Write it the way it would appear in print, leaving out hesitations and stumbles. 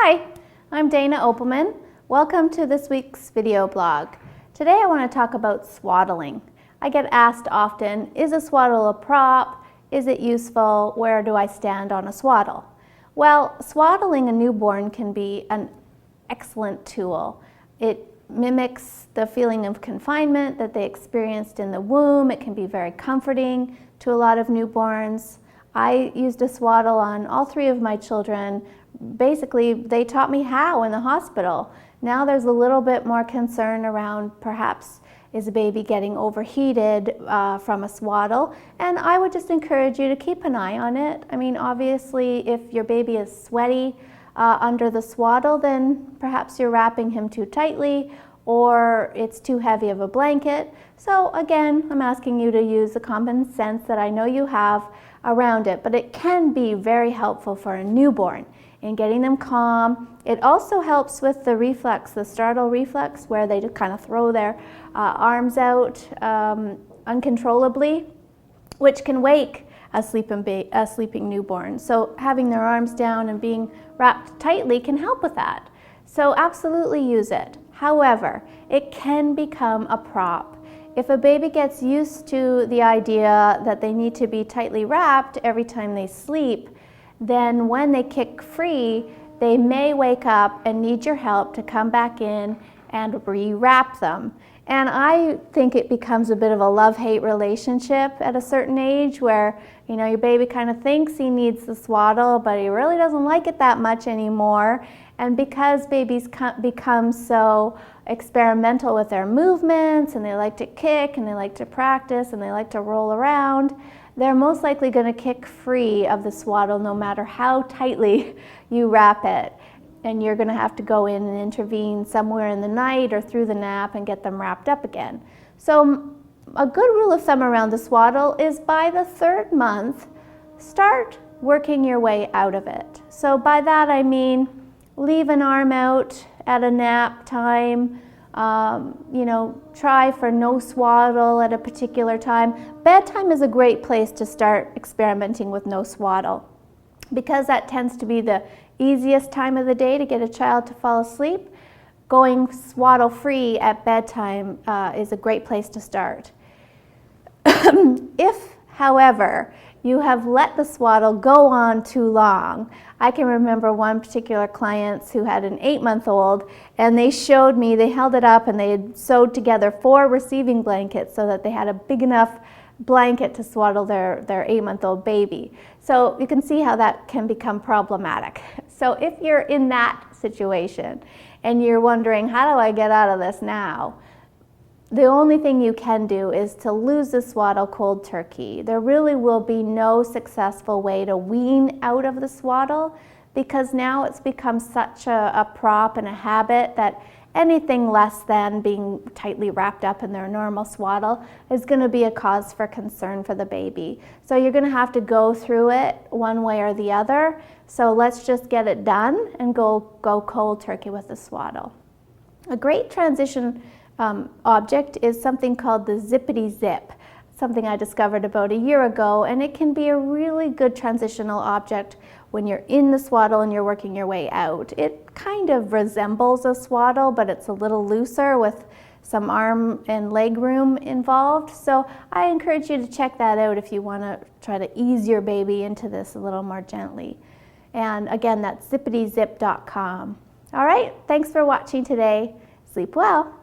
Hi, I'm Dana Opelman. Welcome to this week's video blog. Today I want to talk about swaddling. I get asked often, is a swaddle a prop? Is it useful? Where do I stand on a swaddle? Well, swaddling a newborn can be an excellent tool. It mimics the feeling of confinement that they experienced in the womb. It can be very comforting to a lot of newborns. I used a swaddle on all three of my children. Basically, they taught me how in the hospital. Now there's a little bit more concern around perhaps is a baby getting overheated from a swaddle, and I would just encourage you to keep an eye on it. I mean, obviously, if your baby is sweaty under the swaddle, then perhaps you're wrapping him too tightly or it's too heavy of a blanket. So again, I'm asking you to use the common sense that I know you have around it, but it can be very helpful for a newborn in getting them calm. It also helps with the reflex, the startle reflex, where they just kind of throw their arms out uncontrollably, which can wake a sleeping newborn. So having their arms down and being wrapped tightly can help with that. So absolutely use it. However, it can become a prop. If a baby gets used to the idea that they need to be tightly wrapped every time they sleep, then when they kick free, they may wake up and need your help to come back in and re-wrap them. And I think it becomes a bit of a love-hate relationship at a certain age where, you know, your baby kind of thinks he needs the swaddle, but he really doesn't like it that much anymore. And because babies become so experimental with their movements, and they like to kick, and they like to practice, and they like to roll around, they're most likely going to kick free of the swaddle no matter how tightly you wrap it. And you're going to have to go in and intervene somewhere in the night or through the nap and get them wrapped up again. So a good rule of thumb around the swaddle is by the third month, start working your way out of it. So by that I mean leave an arm out at a nap time, try for no swaddle at a particular time. Bedtime is a great place to start experimenting with no swaddle, because that tends to be the easiest time of the day to get a child to fall asleep. Going swaddle free at bedtime is a great place to start. If, however, you have let the swaddle go on too long, I can remember one particular client who had an 8-month-old, and they showed me, they held it up and they had sewed together 4 receiving blankets so that they had a big enough blanket to swaddle their 8-month-old baby. So you can see how that can become problematic. So if you're in that situation and you're wondering, how do I get out of this now? The only thing you can do is to lose the swaddle cold turkey. There really will be no successful way to wean out of the swaddle, because now it's become such a prop and a habit that anything less than being tightly wrapped up in their normal swaddle is going to be a cause for concern for the baby. So you're going to have to go through it one way or the other. So let's just get it done and go cold turkey with the swaddle. A great transition object is something called the Zippity Zip, something I discovered about a year ago, and it can be a really good transitional object when you're in the swaddle and you're working your way out. It kind of resembles a swaddle, but it's a little looser with some arm and leg room involved. So I encourage you to check that out if you want to try to ease your baby into this a little more gently. And again, that's zippitysip.com. All right, thanks for watching today. Sleep well.